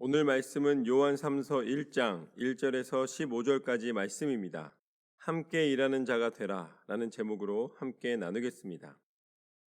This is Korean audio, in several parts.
오늘 말씀은 요한 3서 1장 1절에서 15절까지 말씀입니다. 함께 일하는 자가 되라 라는 제목으로 함께 나누겠습니다.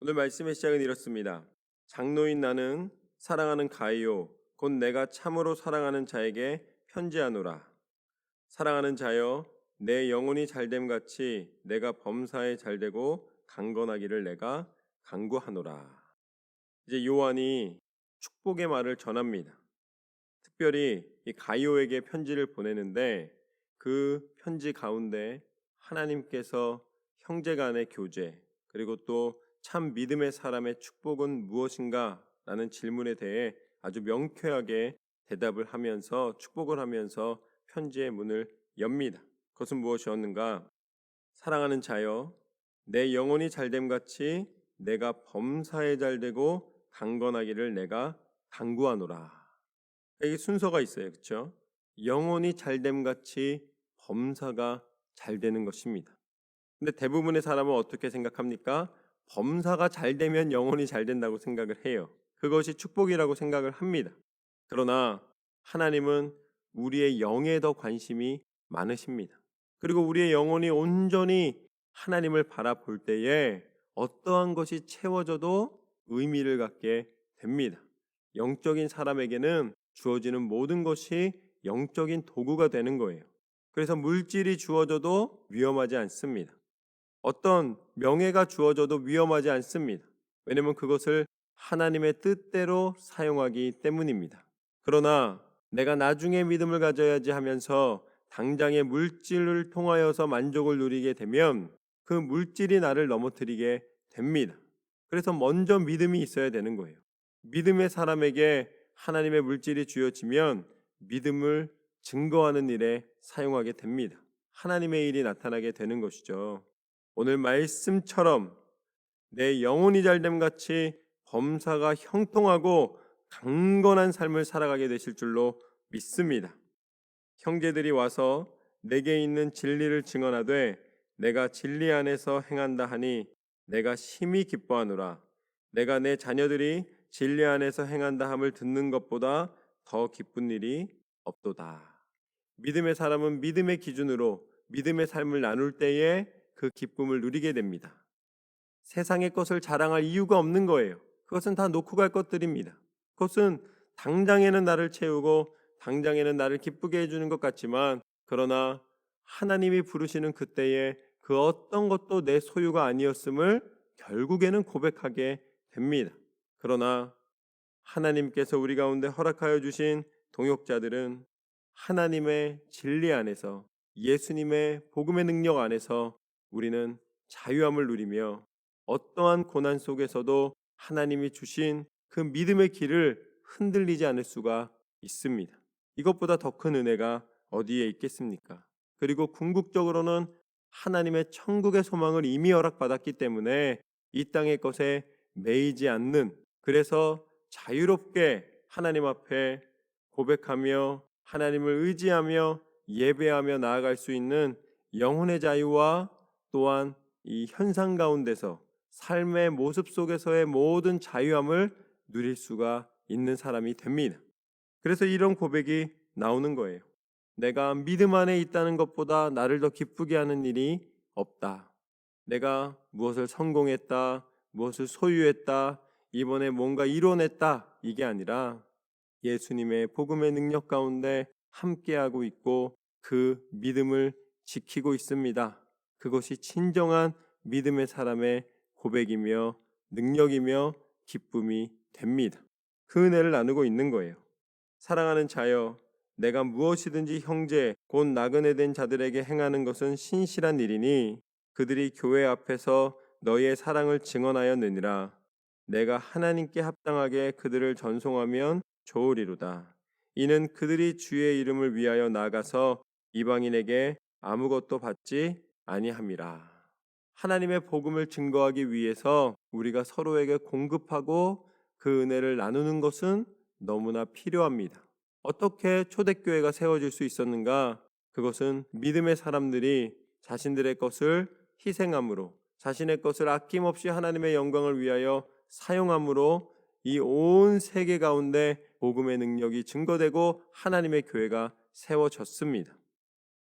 오늘 말씀의 시작은 이렇습니다. 장로인 나는 사랑하는 가이오 곧 내가 참으로 사랑하는 자에게 편지하노라. 사랑하는 자여 내 영혼이 잘됨 같이 내가 범사에 잘되고 강건하기를 내가 간구하노라. 이제 요한이 축복의 말을 전합니다. 특별히 이 가이오에게 편지를 보내는데 그 편지 가운데 하나님께서 형제간의 교제 그리고 또 참 믿음의 사람의 축복은 무엇인가 라는 질문에 대해 아주 명쾌하게 대답을 하면서 축복을 하면서 편지의 문을 엽니다. 그것은 무엇이었는가? 사랑하는 자여 내 영혼이 잘됨 같이 내가 범사에 잘되고 강건하기를 내가 간구하노라. 이게 순서가 있어요. 그렇죠? 영혼이 잘됨 같이 범사가 잘 되는 것입니다. 근데 대부분의 사람은 어떻게 생각합니까? 범사가 잘 되면 영혼이 잘 된다고 생각을 해요. 그것이 축복이라고 생각을 합니다. 그러나 하나님은 우리의 영에 더 관심이 많으십니다. 그리고 우리의 영혼이 온전히 하나님을 바라볼 때에 어떠한 것이 채워져도 의미를 갖게 됩니다. 영적인 사람에게는 주어지는 모든 것이 영적인 도구가 되는 거예요. 그래서 물질이 주어져도 위험하지 않습니다. 어떤 명예가 주어져도 위험하지 않습니다. 왜냐하면 그것을 하나님의 뜻대로 사용하기 때문입니다. 그러나 내가 나중에 믿음을 가져야지 하면서 당장의 물질을 통하여서 만족을 누리게 되면 그 물질이 나를 넘어뜨리게 됩니다. 그래서 먼저 믿음이 있어야 되는 거예요. 믿음의 사람에게 하나님의 물질이 주어지면 믿음을 증거하는 일에 사용하게 됩니다. 하나님의 일이 나타나게 되는 것이죠. 오늘 말씀처럼 내 영혼이 잘됨 같이 범사가 형통하고 강건한 삶을 살아가게 되실 줄로 믿습니다. 형제들이 와서 내게 있는 진리를 증언하되 내가 진리 안에서 행한다 하니 내가 심히 기뻐하노라. 내가 내 자녀들이 진리 안에서 행한다 함을 듣는 것보다 더 기쁜 일이 없도다. 믿음의 사람은 믿음의 기준으로 믿음의 삶을 나눌 때에 그 기쁨을 누리게 됩니다. 세상의 것을 자랑할 이유가 없는 거예요. 그것은 다 놓고 갈 것들입니다. 그것은 당장에는 나를 채우고 당장에는 나를 기쁘게 해주는 것 같지만 그러나 하나님이 부르시는 그때에 그 어떤 것도 내 소유가 아니었음을 결국에는 고백하게 됩니다. 그러나 하나님께서 우리 가운데 허락하여 주신 동역자들은 하나님의 진리 안에서 예수님의 복음의 능력 안에서 우리는 자유함을 누리며 어떠한 고난 속에서도 하나님이 주신 그 믿음의 길을 흔들리지 않을 수가 있습니다. 이것보다 더 큰 은혜가 어디에 있겠습니까? 그리고 궁극적으로는 하나님의 천국의 소망을 이미 허락받았기 때문에 이 땅의 것에 매이지 않는, 그래서 자유롭게 하나님 앞에 고백하며 하나님을 의지하며 예배하며 나아갈 수 있는 영혼의 자유와 또한 이 현상 가운데서 삶의 모습 속에서의 모든 자유함을 누릴 수가 있는 사람이 됩니다. 그래서 이런 고백이 나오는 거예요. 내가 믿음 안에 있다는 것보다 나를 더 기쁘게 하는 일이 없다. 내가 무엇을 성공했다, 무엇을 소유했다, 이번에 뭔가 이뤄냈다, 이게 아니라 예수님의 복음의 능력 가운데 함께하고 있고 그 믿음을 지키고 있습니다. 그것이 진정한 믿음의 사람의 고백이며 능력이며 기쁨이 됩니다. 그 은혜를 나누고 있는 거예요. 사랑하는 자여, 내가 무엇이든지 형제 곧 나그네 된 자들에게 행하는 것은 신실한 일이니 그들이 교회 앞에서 너희의 사랑을 증언하였느니라. 내가 하나님께 합당하게 그들을 전송하면 좋으리로다. 이는 그들이 주의 이름을 위하여 나가서 이방인에게 아무것도 받지 아니함이라. 하나님의 복음을 증거하기 위해서 우리가 서로에게 공급하고 그 은혜를 나누는 것은 너무나 필요합니다. 어떻게 초대교회가 세워질 수 있었는가? 그것은 믿음의 사람들이 자신들의 것을 희생함으로, 자신의 것을 아낌없이 하나님의 영광을 위하여 사용함으로 이 온 세계 가운데 복음의 능력이 증거되고 하나님의 교회가 세워졌습니다.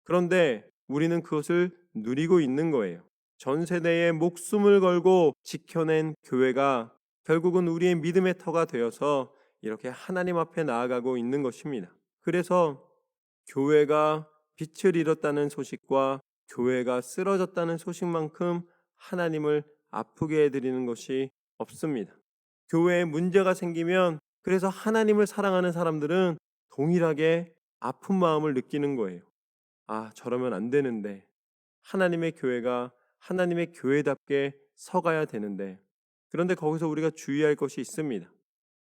그런데 우리는 그것을 누리고 있는 거예요. 전 세대에 목숨을 걸고 지켜낸 교회가 결국은 우리의 믿음의 터가 되어서 이렇게 하나님 앞에 나아가고 있는 것입니다. 그래서 교회가 빛을 잃었다는 소식과 교회가 쓰러졌다는 소식만큼 하나님을 아프게 해드리는 것이 없습니다. 교회에 문제가 생기면 그래서 하나님을 사랑하는 사람들은 동일하게 아픈 마음을 느끼는 거예요. 아, 저러면 안 되는데, 하나님의 교회가 하나님의 교회답게 서가야 되는데, 그런데 거기서 우리가 주의할 것이 있습니다.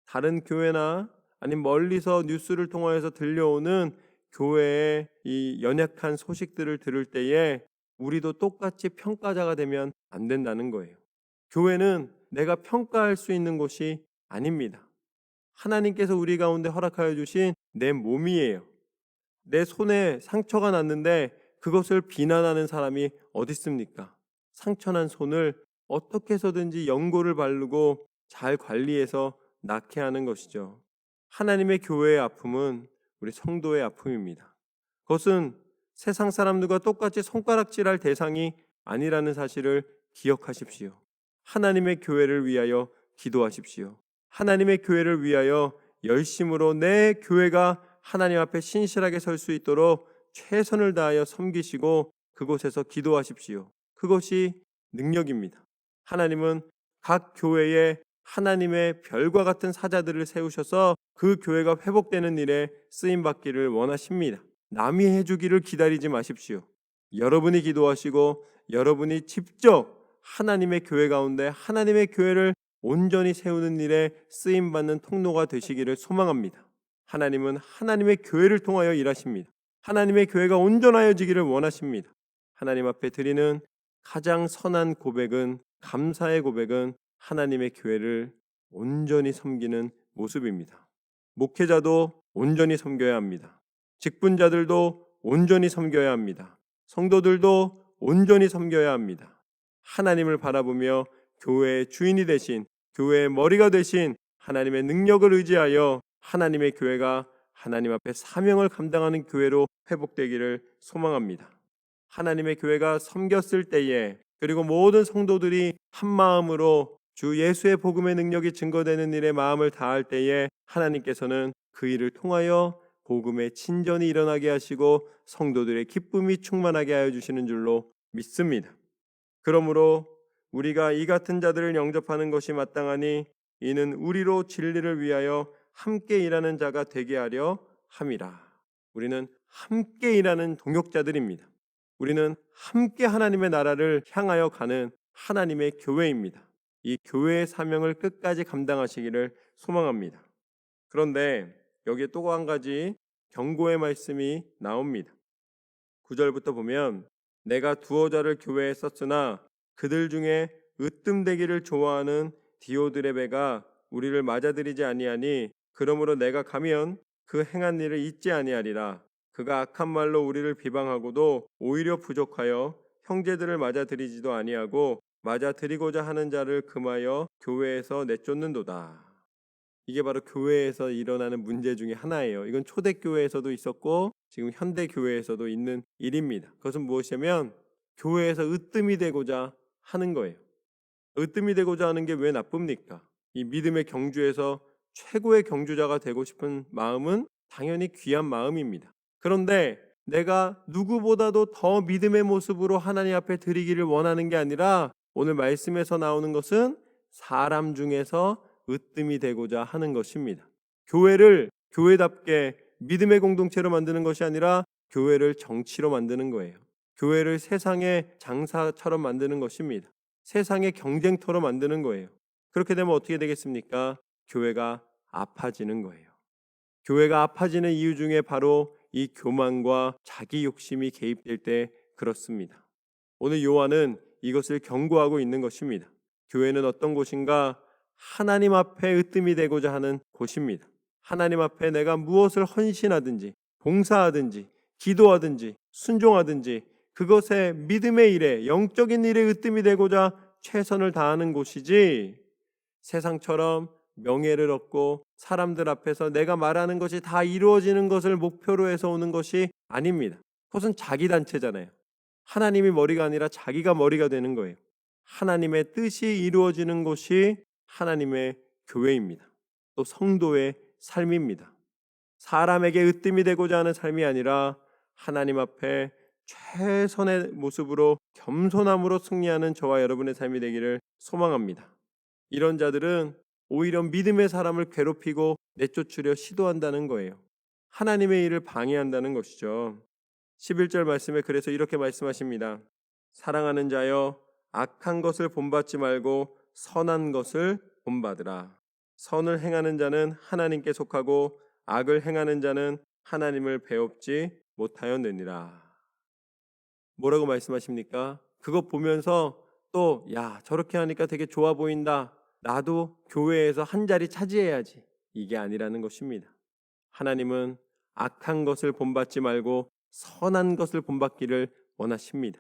다른 교회나 아니면 멀리서 뉴스를 통하여서 들려오는 교회의 이 연약한 소식들을 들을 때에 우리도 똑같이 평가자가 되면 안 된다는 거예요. 교회는 내가 평가할 수 있는 곳이 아닙니다. 하나님께서 우리 가운데 허락하여 주신 내 몸이에요. 내 손에 상처가 났는데 그것을 비난하는 사람이 어디 있습니까? 상처난 손을 어떻게 해서든지 연고를 바르고 잘 관리해서 낫게 하는 것이죠. 하나님의 교회의 아픔은 우리 성도의 아픔입니다. 그것은 세상 사람들과 똑같이 손가락질할 대상이 아니라는 사실을 기억하십시오. 하나님의 교회를 위하여 기도하십시오. 하나님의 교회를 위하여 열심으로 내 교회가 하나님 앞에 신실하게 설 수 있도록 최선을 다하여 섬기시고 그곳에서 기도하십시오. 그것이 능력입니다. 하나님은 각 교회에 하나님의 별과 같은 사자들을 세우셔서 그 교회가 회복되는 일에 쓰임받기를 원하십니다. 남이 해주기를 기다리지 마십시오. 여러분이 기도하시고 여러분이 직접 하나님의 교회 가운데 하나님의 교회를 온전히 세우는 일에 쓰임받는 통로가 되시기를 소망합니다. 하나님은 하나님의 교회를 통하여 일하십니다. 하나님의 교회가 온전하여지기를 원하십니다. 하나님 앞에 드리는 가장 선한 고백은, 감사의 고백은 하나님의 교회를 온전히 섬기는 모습입니다. 목회자도 온전히 섬겨야 합니다. 직분자들도 온전히 섬겨야 합니다. 성도들도 온전히 섬겨야 합니다. 하나님을 바라보며 교회의 주인이 되신, 교회의 머리가 되신 하나님의 능력을 의지하여 하나님의 교회가 하나님 앞에 사명을 감당하는 교회로 회복되기를 소망합니다. 하나님의 교회가 섬겼을 때에, 그리고 모든 성도들이 한 마음으로 주 예수의 복음의 능력이 증거되는 일에 마음을 다할 때에 하나님께서는 그 일을 통하여 복음의 진전이 일어나게 하시고 성도들의 기쁨이 충만하게 하여 주시는 줄로 믿습니다. 그러므로 우리가 이 같은 자들을 영접하는 것이 마땅하니 이는 우리로 진리를 위하여 함께 일하는 자가 되게 하려 함이라. 우리는 함께 일하는 동역자들입니다. 우리는 함께 하나님의 나라를 향하여 가는 하나님의 교회입니다. 이 교회의 사명을 끝까지 감당하시기를 소망합니다. 그런데 여기에 또 한 가지 경고의 말씀이 나옵니다. 9절부터 보면 내가 두어 자를 교회에 썼으나 그들 중에 으뜸되기를 좋아하는 디오드레베가 우리를 맞아들이지 아니하니 그러므로 내가 가면 그 행한 일을 잊지 아니하리라. 그가 악한 말로 우리를 비방하고도 오히려 부족하여 형제들을 맞아들이지도 아니하고 맞아들이고자 하는 자를 금하여 교회에서 내쫓는도다. 이게 바로 교회에서 일어나는 문제 중에 하나예요. 이건 초대교회에서도 있었고 지금 현대교회에서도 있는 일입니다. 그것은 무엇이냐면 교회에서 으뜸이 되고자 하는 거예요. 으뜸이 되고자 하는 게 왜 나쁩니까? 이 믿음의 경주에서 최고의 경주자가 되고 싶은 마음은 당연히 귀한 마음입니다. 그런데 내가 누구보다도 더 믿음의 모습으로 하나님 앞에 드리기를 원하는 게 아니라 오늘 말씀에서 나오는 것은 사람 중에서 으뜸이 되고자 하는 것입니다. 교회를 교회답게 믿음의 공동체로 만드는 것이 아니라 교회를 정치로 만드는 거예요. 교회를 세상의 장사처럼 만드는 것입니다. 세상의 경쟁터로 만드는 거예요. 그렇게 되면 어떻게 되겠습니까? 교회가 아파지는 거예요. 교회가 아파지는 이유 중에 바로 이 교만과 자기 욕심이 개입될 때 그렇습니다. 오늘 요한은 이것을 경고하고 있는 것입니다. 교회는 어떤 곳인가? 하나님 앞에 으뜸이 되고자 하는 곳입니다. 하나님 앞에 내가 무엇을 헌신하든지 봉사하든지 기도하든지 순종하든지 그것에 믿음의 일에 영적인 일에 으뜸이 되고자 최선을 다하는 곳이지 세상처럼 명예를 얻고 사람들 앞에서 내가 말하는 것이 다 이루어지는 것을 목표로 해서 오는 것이 아닙니다. 그것은 자기 단체잖아요. 하나님이 머리가 아니라 자기가 머리가 되는 거예요. 하나님의 뜻이 이루어지는 곳이 하나님의 교회입니다. 또 성도의 삶입니다. 사람에게 으뜸이 되고자 하는 삶이 아니라 하나님 앞에 최선의 모습으로 겸손함으로 승리하는 저와 여러분의 삶이 되기를 소망합니다. 이런 자들은 오히려 믿음의 사람을 괴롭히고 내쫓으려 시도한다는 거예요. 하나님의 일을 방해한다는 것이죠. 11절 말씀에 그래서 이렇게 말씀하십니다. 사랑하는 자여 악한 것을 본받지 말고 선한 것을 본받으라. 선을 행하는 자는 하나님께 속하고 악을 행하는 자는 하나님을 배웁지 못하였느니라. 뭐라고 말씀하십니까? 그것 보면서 또 저렇게 하니까 되게 좋아 보인다. 나도 교회에서 한 자리 차지해야지. 이게 아니라는 것입니다. 하나님은 악한 것을 본받지 말고 선한 것을 본받기를 원하십니다.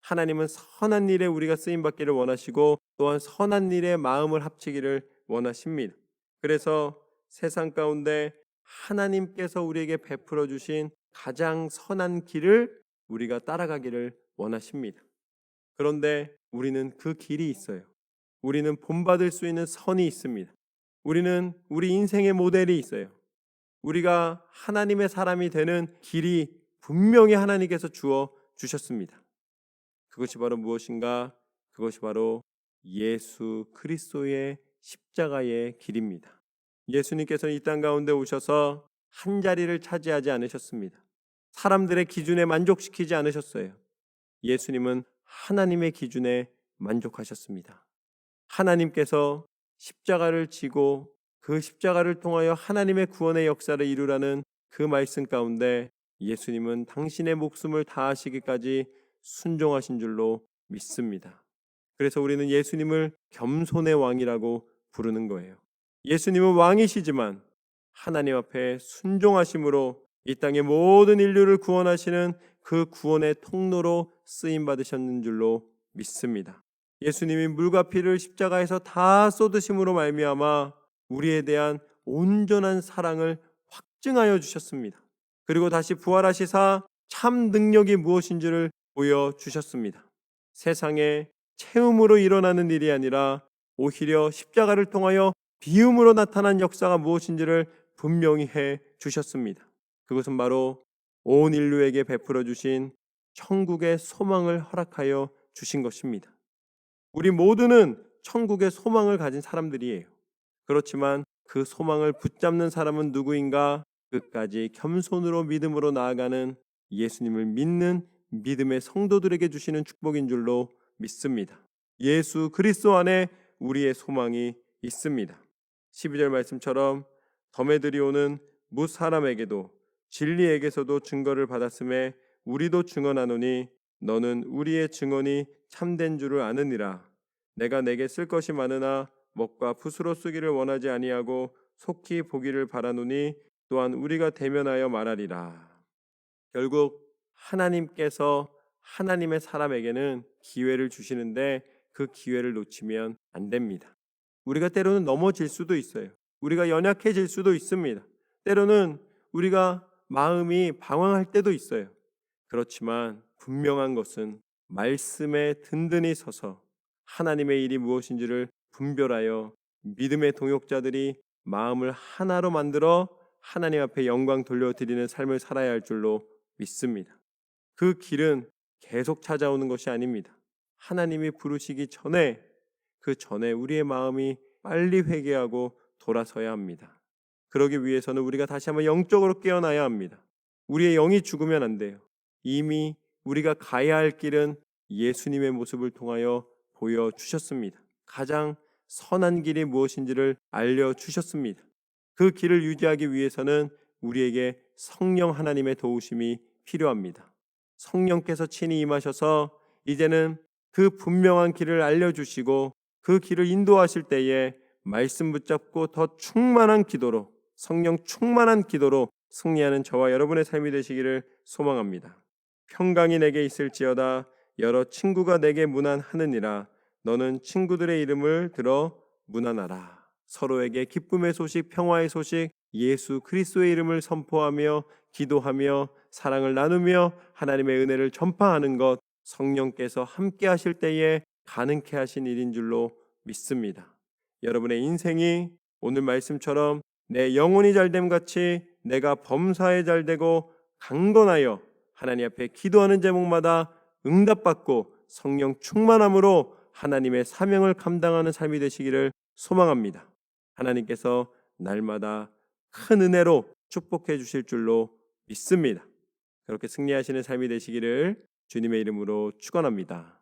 하나님은 선한 일에 우리가 쓰임받기를 원하시고 또한 선한 일에 마음을 합치기를 원하십니다. 그래서 세상 가운데 하나님께서 우리에게 베풀어 주신 가장 선한 길을 우리가 따라가기를 원하십니다. 그런데 우리는 그 길이 있어요. 우리는 본받을 수 있는 선이 있습니다. 우리는 우리 인생의 모델이 있어요. 우리가 하나님의 사람이 되는 길이 분명히 하나님께서 주어 주셨습니다. 그것이 바로 무엇인가? 그것이 바로 예수 그리스도의 십자가의 길입니다. 예수님께서는 이 땅 가운데 오셔서 한 자리를 차지하지 않으셨습니다. 사람들의 기준에 만족시키지 않으셨어요. 예수님은 하나님의 기준에 만족하셨습니다. 하나님께서 십자가를 지고 그 십자가를 통하여 하나님의 구원의 역사를 이루라는 그 말씀 가운데 예수님은 당신의 목숨을 다하시기까지 순종하신 줄로 믿습니다. 그래서 우리는 예수님을 겸손의 왕이라고 부르는 거예요. 예수님은 왕이시지만 하나님 앞에 순종하심으로 이 땅의 모든 인류를 구원하시는 그 구원의 통로로 쓰임 받으셨는 줄로 믿습니다. 예수님이 물과 피를 십자가에서 다 쏟으심으로 말미암아 우리에 대한 온전한 사랑을 확증하여 주셨습니다. 그리고 다시 부활하시사 참 능력이 무엇인지를 보여주셨습니다. 세상에 체험으로 일어나는 일이 아니라 오히려 십자가를 통하여 비움으로 나타난 역사가 무엇인지를 분명히 해 주셨습니다. 그것은 바로 온 인류에게 베풀어 주신 천국의 소망을 허락하여 주신 것입니다. 우리 모두는 천국의 소망을 가진 사람들이에요. 그렇지만 그 소망을 붙잡는 사람은 누구인가? 끝까지 겸손으로 믿음으로 나아가는 예수님을 믿는 믿음의 성도들에게 주시는 축복인 줄로 믿습니다. 예수 그리스도 안에 우리의 소망이 있습니다. 12절 말씀처럼 덤에들이 오는 무사람에게도 진리에게서도 증거를 받았음에 우리도 증언하노니 너는 우리의 증언이 참된 줄을 아느니라. 내가 내게 쓸 것이 많으나 먹과 붓으로 쓰기를 원하지 아니하고 속히 보기를 바라노니 또한 우리가 대면하여 말하리라. 결국 하나님께서 하나님의 사람에게는 기회를 주시는데 그 기회를 놓치면 안 됩니다. 우리가 때로는 넘어질 수도 있어요. 우리가 연약해질 수도 있습니다. 때로는 우리가 마음이 방황할 때도 있어요. 그렇지만 분명한 것은 말씀에 든든히 서서 하나님의 일이 무엇인지를 분별하여 믿음의 동역자들이 마음을 하나로 만들어 하나님 앞에 영광 돌려드리는 삶을 살아야 할 줄로 믿습니다. 그 길은 계속 찾아오는 것이 아닙니다. 하나님이 부르시기 전에 그 전에 우리의 마음이 빨리 회개하고 돌아서야 합니다. 그러기 위해서는 우리가 다시 한번 영적으로 깨어나야 합니다. 우리의 영이 죽으면 안 돼요. 이미 우리가 가야 할 길은 예수님의 모습을 통하여 보여주셨습니다. 가장 선한 길이 무엇인지를 알려주셨습니다. 그 길을 유지하기 위해서는 우리에게 성령 하나님의 도우심이 필요합니다. 성령께서 친히 임하셔서 이제는 그 분명한 길을 알려주시고 그 길을 인도하실 때에 말씀 붙잡고 더 충만한 기도로 성령 충만한 기도로 승리하는 저와 여러분의 삶이 되시기를 소망합니다. 평강이 내게 있을지어다 여러 친구가 내게 문안하느니라 너는 친구들의 이름을 들어 문안하라. 서로에게 기쁨의 소식, 평화의 소식, 예수 그리스도의 이름을 선포하며 기도하며 사랑을 나누며 하나님의 은혜를 전파하는 것, 성령께서 함께 하실 때에 가능케 하신 일인 줄로 믿습니다. 여러분의 인생이 오늘 말씀처럼 내 영혼이 잘됨 같이 내가 범사에 잘되고 강건하여 하나님 앞에 기도하는 제목마다 응답받고 성령 충만함으로 하나님의 사명을 감당하는 삶이 되시기를 소망합니다. 하나님께서 날마다 큰 은혜로 축복해 주실 줄로 믿습니다. 그렇게 승리하시는 삶이 되시기를 주님의 이름으로 축원합니다.